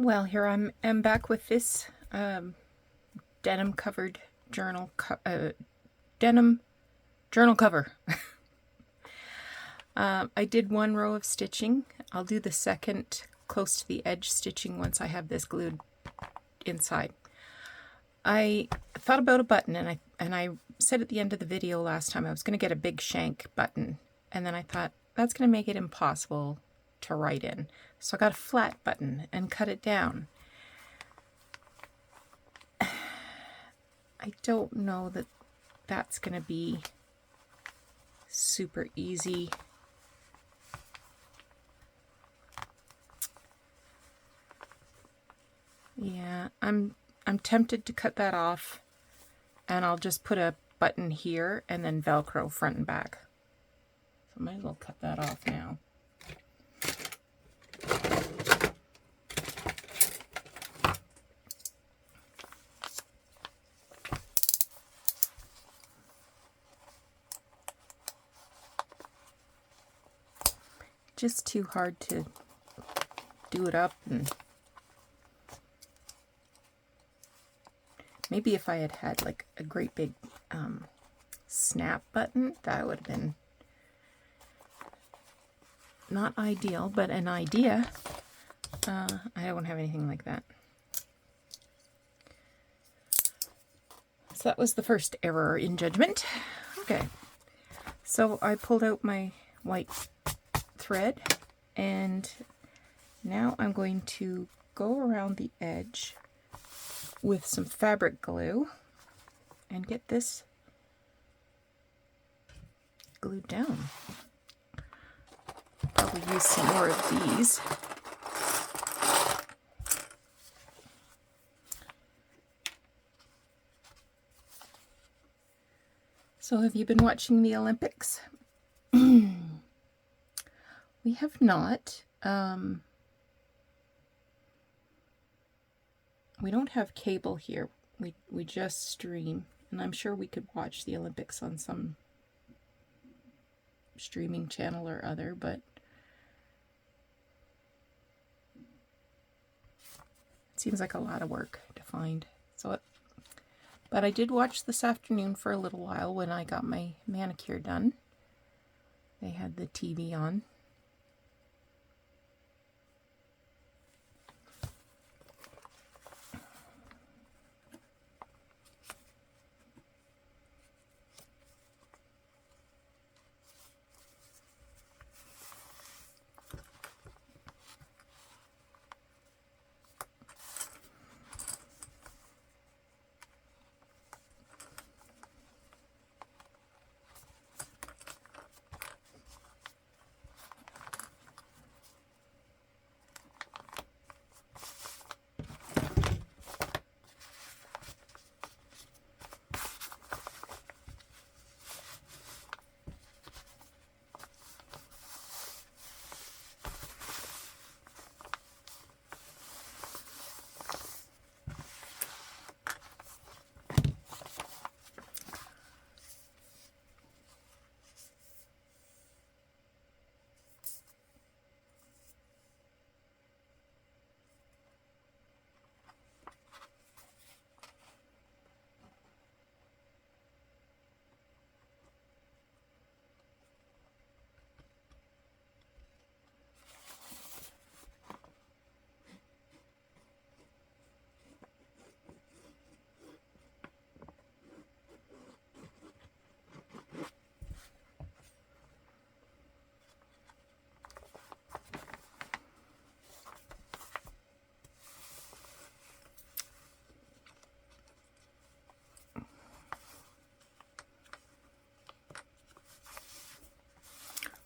Well, here I'm back with this denim covered journal denim journal cover. I did one row of stitching. I'll do the second close to the edge stitching once I have this glued inside. I thought about a button, and I said at the end of the video last time I was going to get a big shank button, and then I thought that's going to make it impossible to write in. So I got a flat button and cut it down. I don't know that that's going to be super easy. Yeah, I'm tempted to cut that off, and I'll just put a button here and then Velcro front and back. So I might as well cut that off now. Just too hard to do it up, and maybe if I had had like a great big snap button, that would have been not ideal, but an idea. I don't have anything like that. So that was the first error in judgment. Okay, so I pulled out my white thread, and now I'm going to go around the edge with some fabric glue and get this glued down. Probably use some more of these. So have you been watching the Olympics? We have not. We don't have cable here. We just stream, and I'm sure we could watch the Olympics on some streaming channel or other, but it seems like a lot of work to find. But I did watch this afternoon for a little while when I got my manicure done. They had the TV on.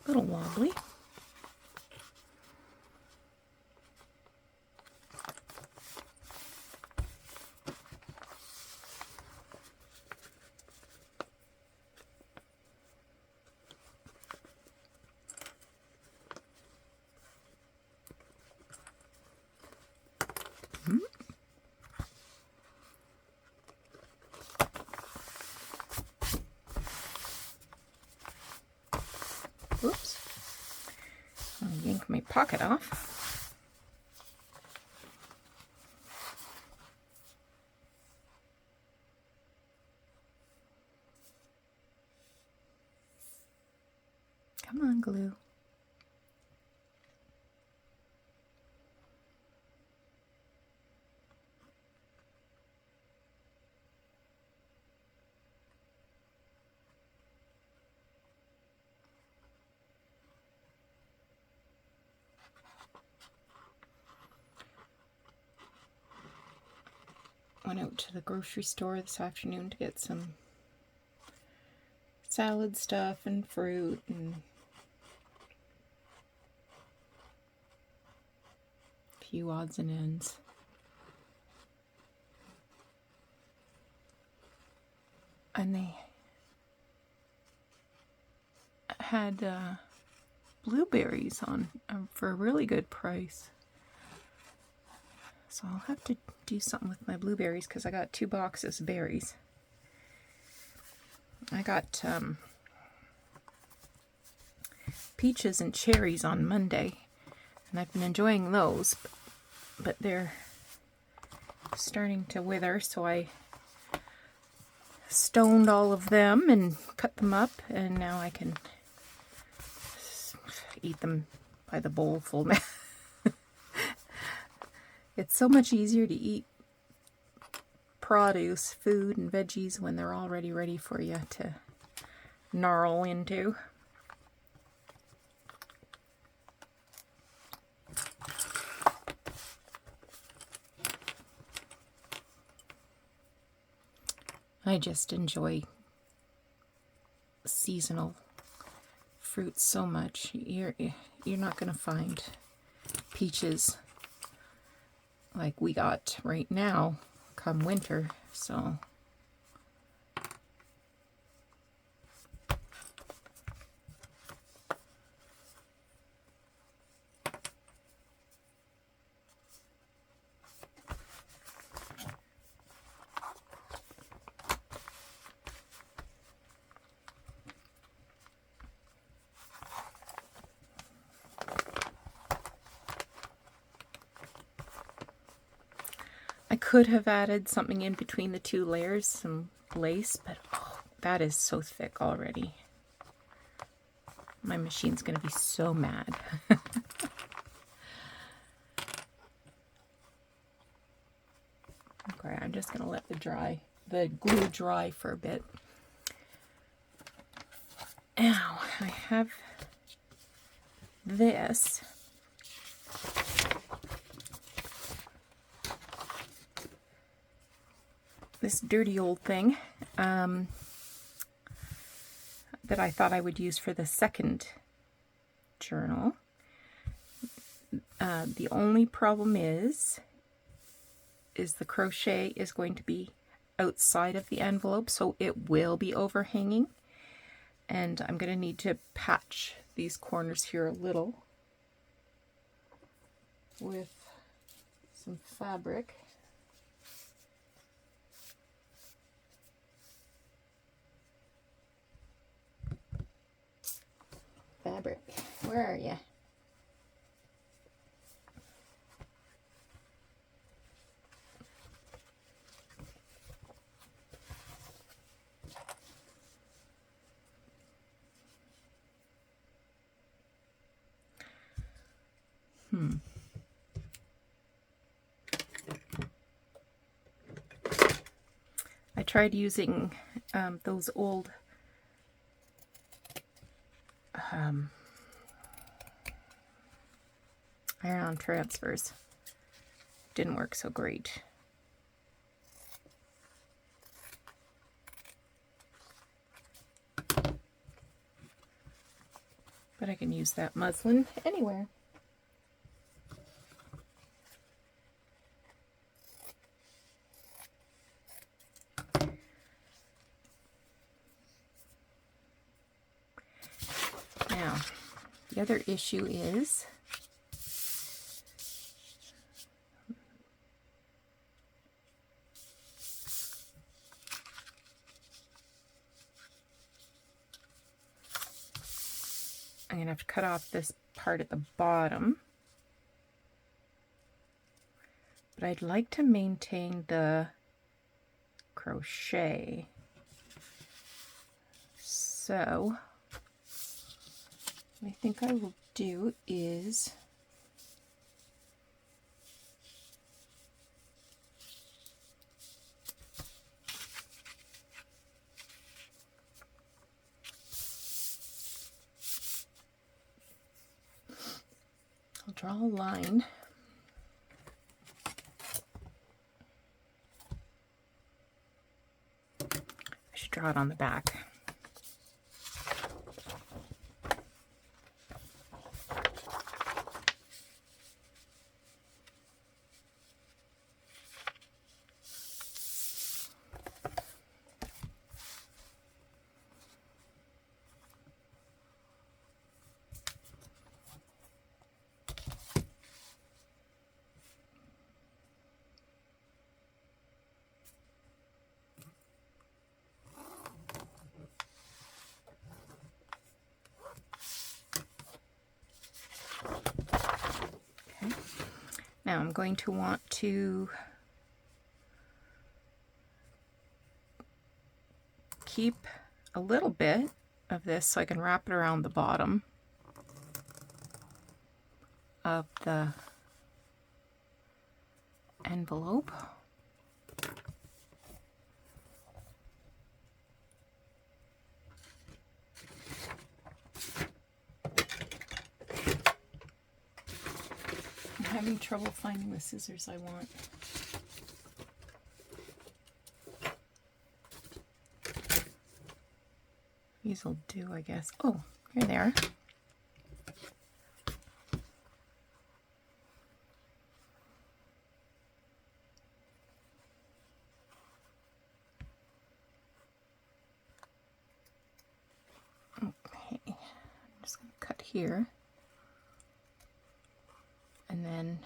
A little wobbly. Oops. I'll yank my pocket off. Come on, glue. Went out to the grocery store this afternoon to get some salad stuff and fruit and a few odds and ends. And they had blueberries on for a really good price. So I'll have to do something with my blueberries because I got 2 boxes of berries. I got peaches and cherries on Monday, and I've been enjoying those, but they're starting to wither, so I stoned all of them and cut them up, and now I can eat them by the bowlful now. It's so much easier to eat produce, food, and veggies when they're already ready for you to gnarl into. I just enjoy seasonal fruits so much. You're not going to find peaches like we got right now come winter, so I could have added something in between the 2 layers, some lace, but oh, that is so thick already. My machine's going to be so mad. Okay, I'm just going to let the glue dry for a bit. Now, I have this. This dirty old thing that I thought I would use for the second journal. The only problem is the crochet is going to be outside of the envelope, so it will be overhanging, and I'm going to need to patch these corners here a little with some fabric. Fabric, where are you? I tried using those old iron-on transfers. Didn't work so great. But I can use that muslin anywhere. Now, the other issue is I'm going to have to cut off this part at the bottom. But I'd like to maintain the crochet. So What I think I will do is I'll draw a line. I should draw it on the back. Now I'm going to want to keep a little bit of this so I can wrap it around the bottom of the envelope. I'm having trouble finding the scissors I want. These will do, I guess. Oh, here they are. Okay, I'm just going to cut here. And then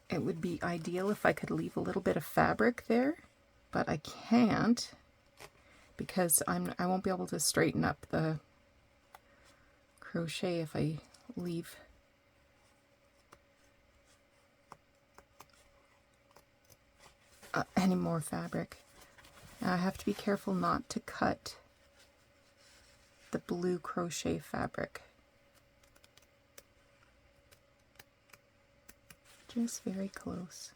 it would be ideal if I could leave a little bit of fabric there, but I can't because I won't be able to straighten up the crochet if I leave any more fabric. Now I have to be careful not to cut the blue crochet fabric. Just very close.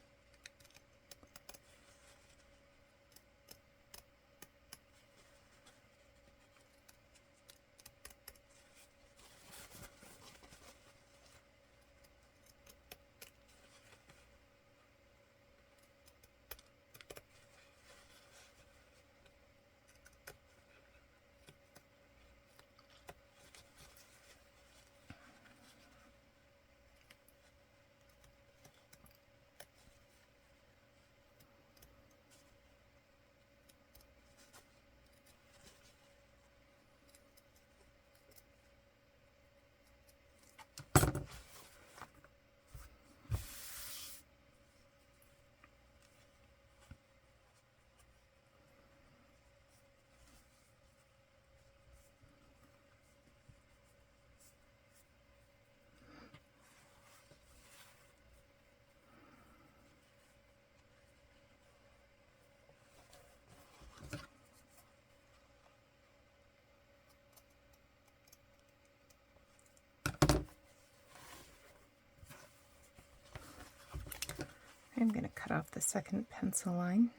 I'm going to cut off the second pencil line.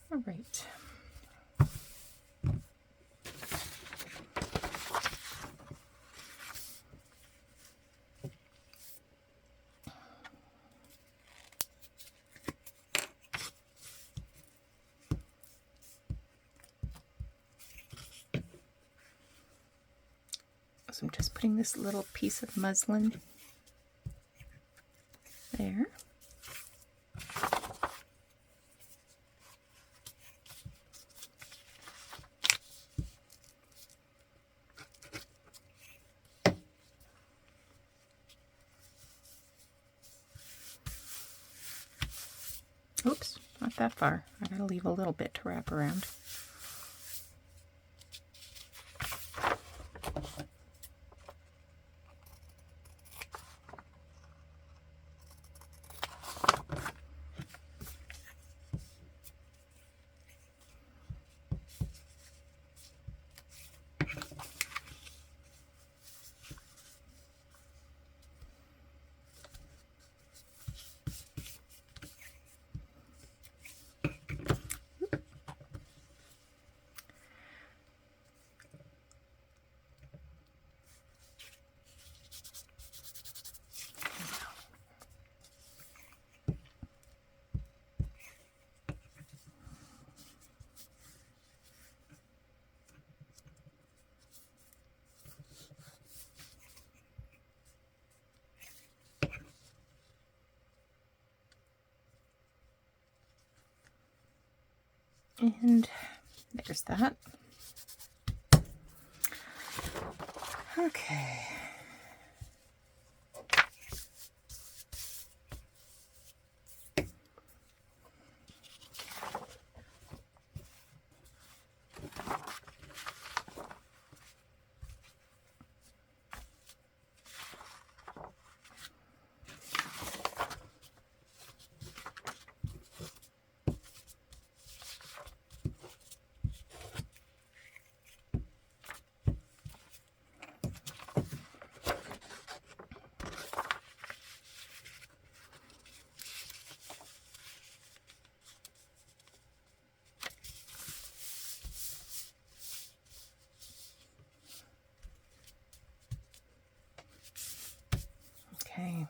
All right. So I'm just putting this little piece of muslin there. Oops, not that far. I gotta leave a little bit to wrap around. And there's that. Okay. Okay.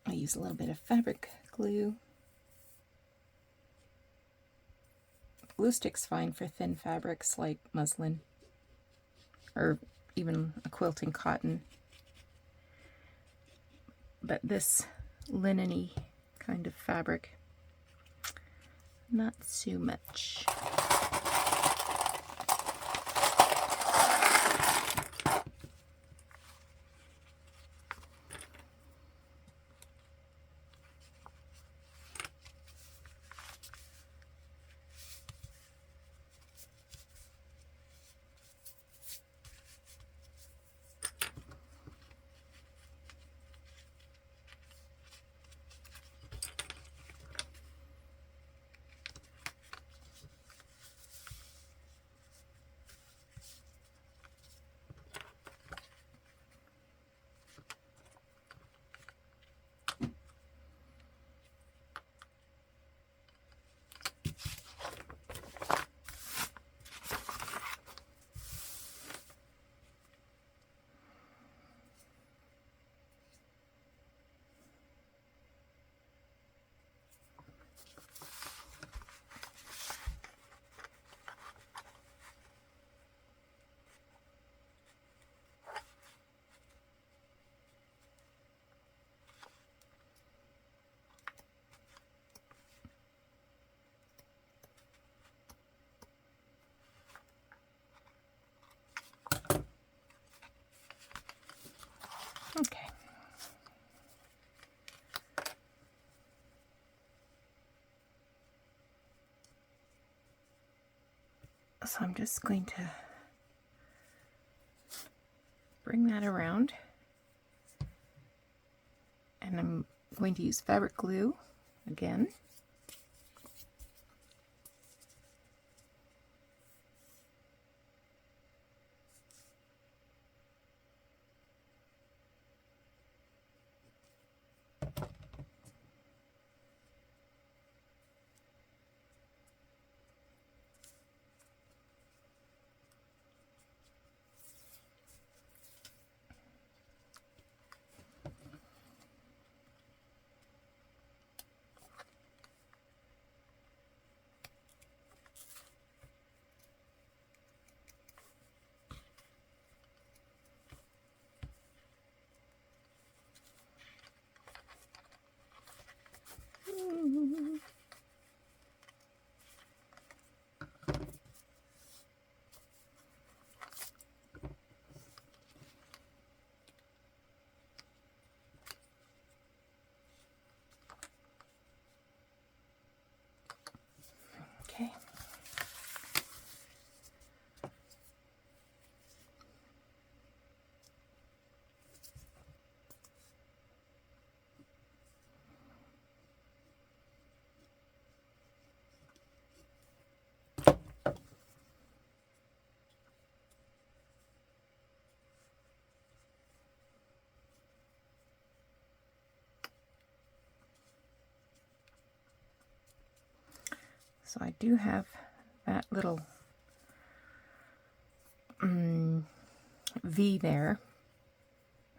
I use a little bit of fabric glue. Glue stick's fine for thin fabrics like muslin or even a quilting cotton. But this linen-y kind of fabric, not so much. Okay. So I'm just going to bring that around, and I'm going to use fabric glue again. So I do have that little V there.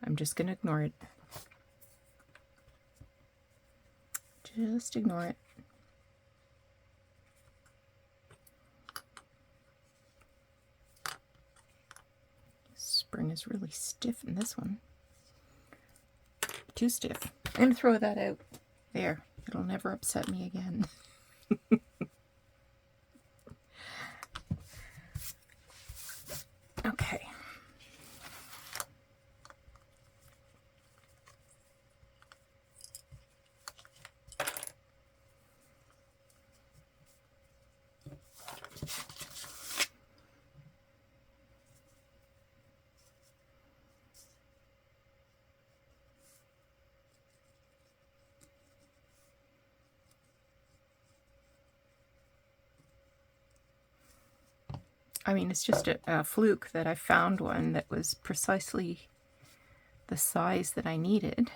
I'm just going to ignore it. Just ignore it. Spring is really stiff in this one. Too stiff. I'm going to throw that out. There. It'll never upset me again. Okay. I mean, it's just a fluke that I found one that was precisely the size that I needed.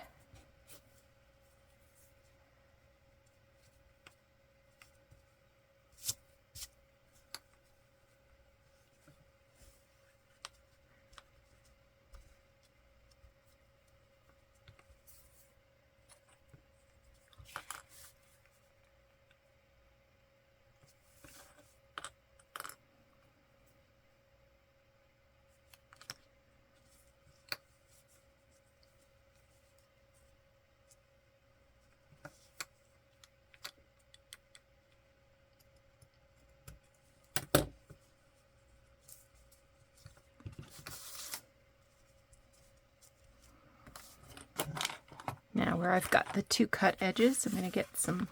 Now where I've got the two cut edges, I'm going to get some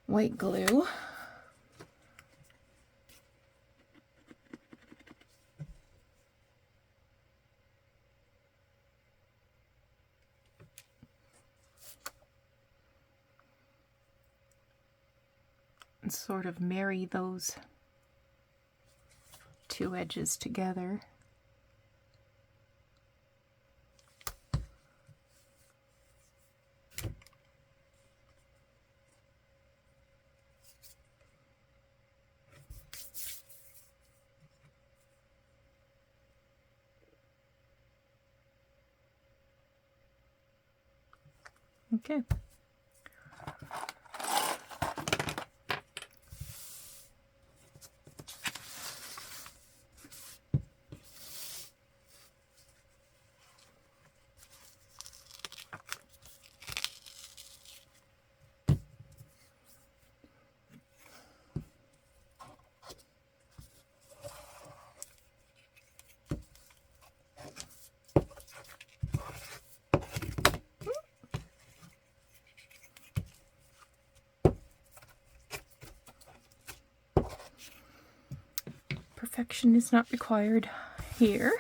white glue. And sort of marry those two edges together. Okay. Perfection is not required here.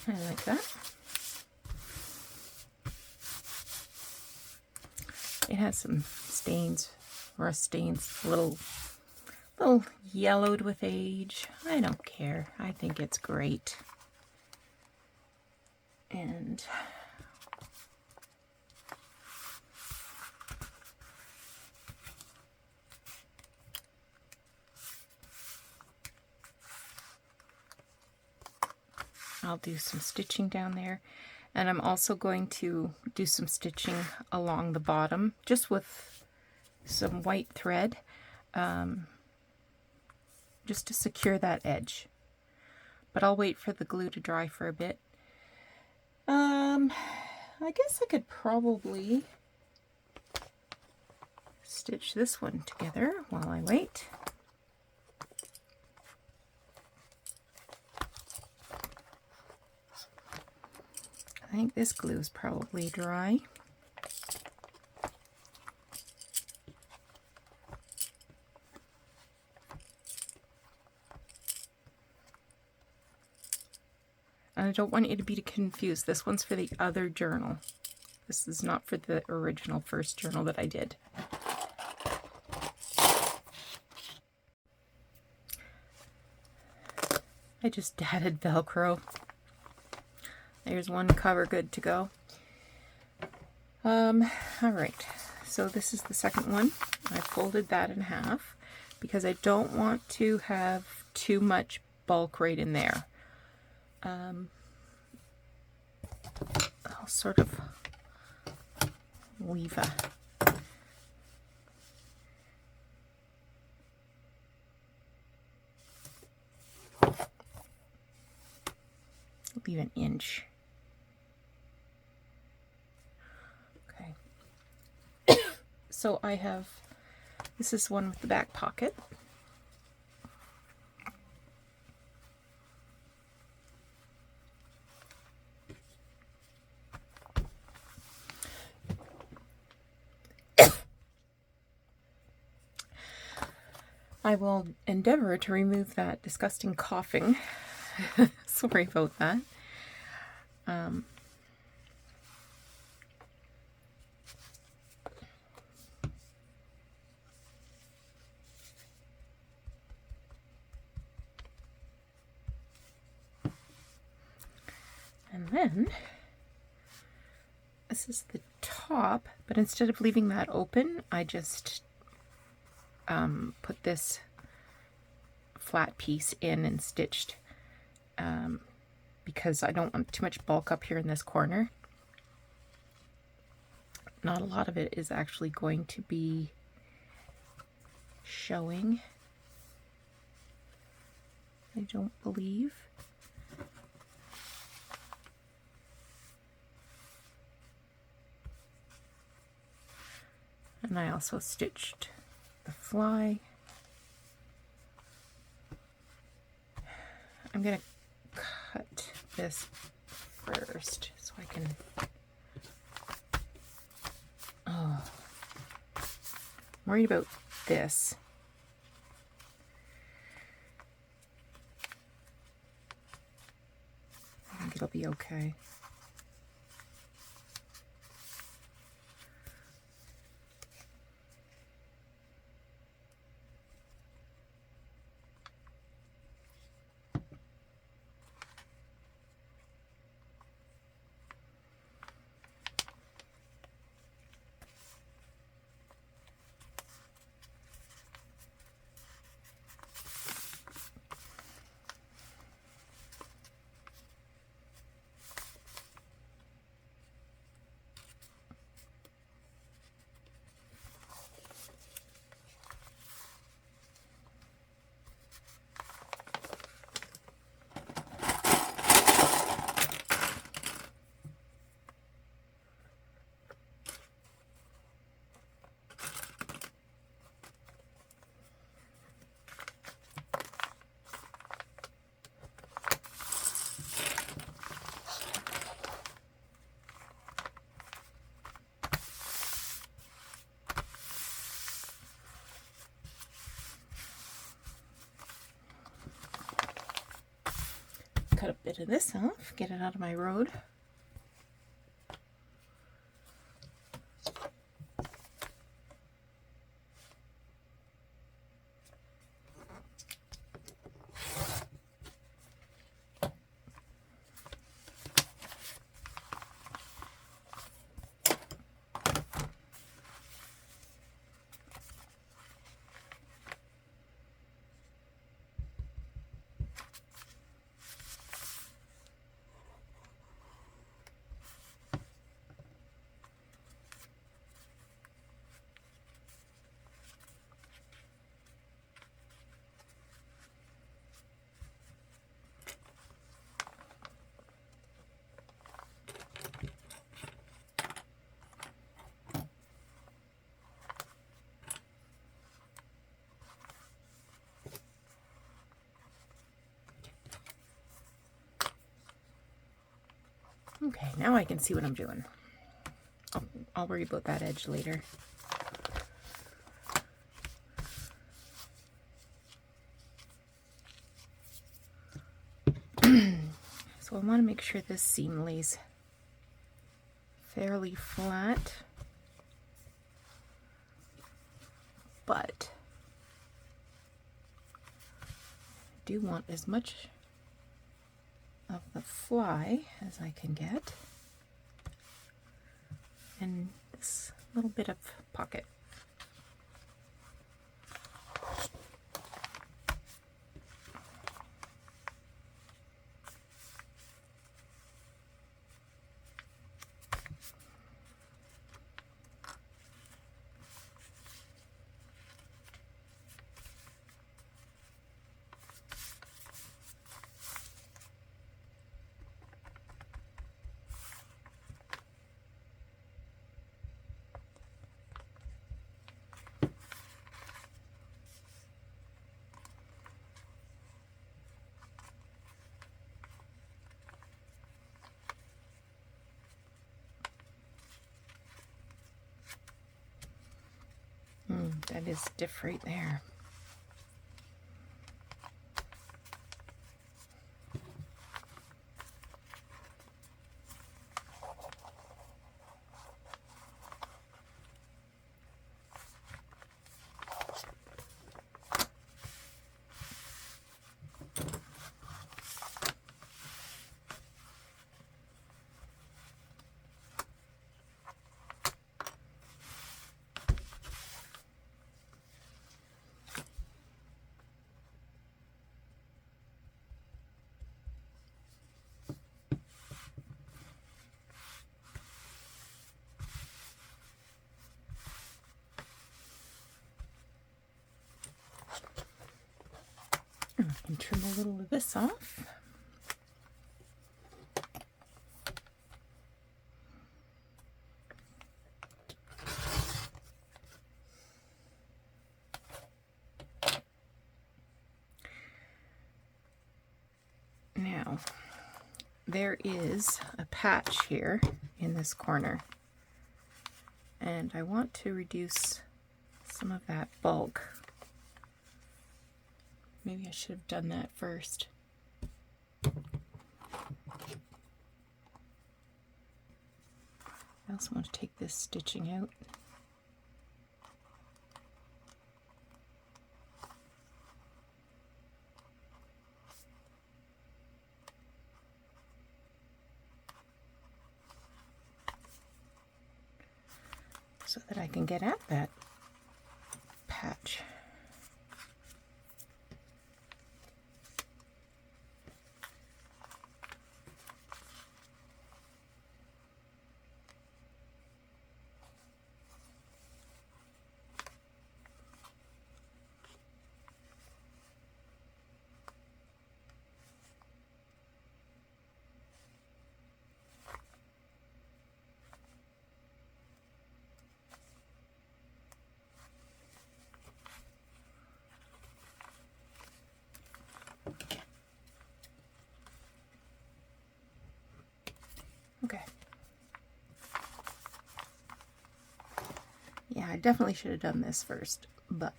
I like that. It has some stains, rust stains, a little yellowed with age. I don't care. I think it's great. And I'll do some stitching down there. And I'm also going to do some stitching along the bottom, just with some white thread. Just to secure that edge. But I'll wait for the glue to dry for a bit. I guess I could probably stitch this one together while I wait. I think this glue is probably dry. And I don't want you to be confused. This one's for the other journal. This is not for the original first journal that I did. I just added Velcro. There's one cover good to go. All right, so this is the second one. I folded that in half because I don't want to have too much bulk right in there. I'll sort of weave an inch. Okay. So I have, this is one with the back pocket. I will endeavor to remove that disgusting coughing. Sorry about that. And then this is the top, but instead of leaving that open, I just put this flat piece in and stitched because I don't want too much bulk up here in this corner. Not a lot of it is actually going to be showing, I don't believe. And I also stitched the fly. I'm going to cut this first so I can, oh, I'm worried about this. I think it'll be okay. Cut a bit of this off, get it out of my road. Okay, now I can see what I'm doing. I'll worry about that edge later. So I want to make sure this seam lays fairly flat, but I do want as much of the fly as I can get, and this little bit of pocket. That is stiff right there. I can trim a little of this off. Now, there is a patch here in this corner, and I want to reduce some of that bulk. Maybe I should have done that first. I also want to take this stitching out. So that I can get at that patch. Okay. Yeah, I definitely should have done this first, but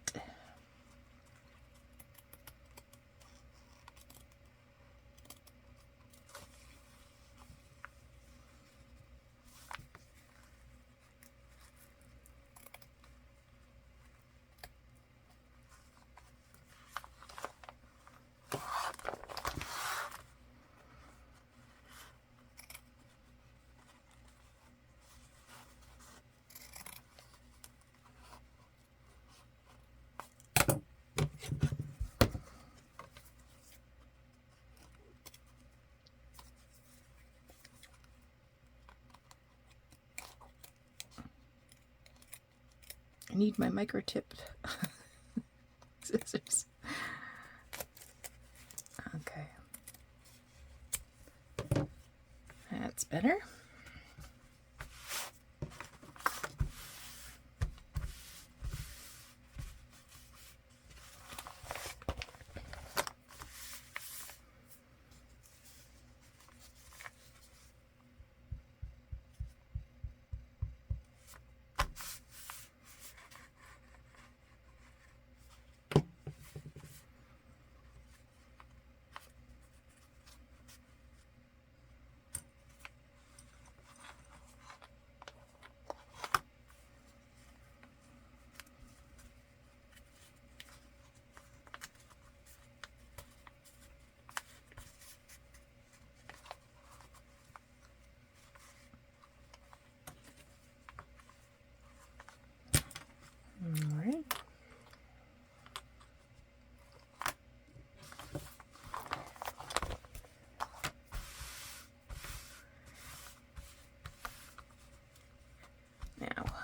I need my micro-tipped scissors. Okay. That's better.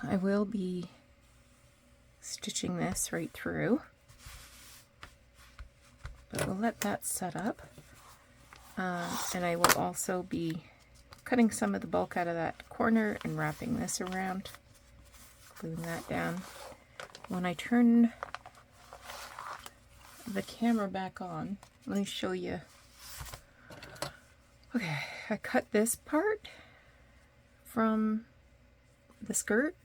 I will be stitching this right through, but we'll let that set up. And I will also be cutting some of the bulk out of that corner and wrapping this around, gluing that down. When I turn the camera back on, let me show you. Okay, I cut this part from the skirt,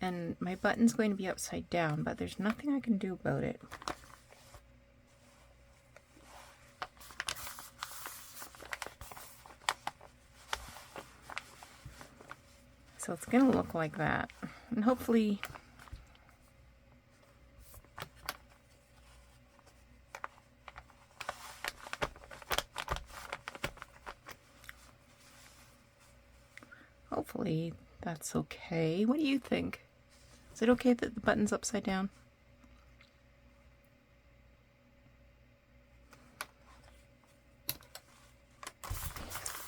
and my button's going to be upside down, but there's nothing I can do about it. So it's going to look like that, and hopefully that's okay. What do you think? Is it okay that the button's upside down?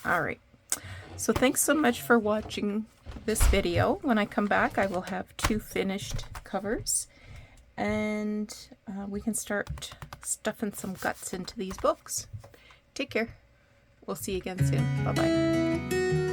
All right. So thanks so much for watching this video. When I come back, I will have 2 finished covers, and we can start stuffing some guts into these books. Take care. We'll see you again soon. Bye-bye.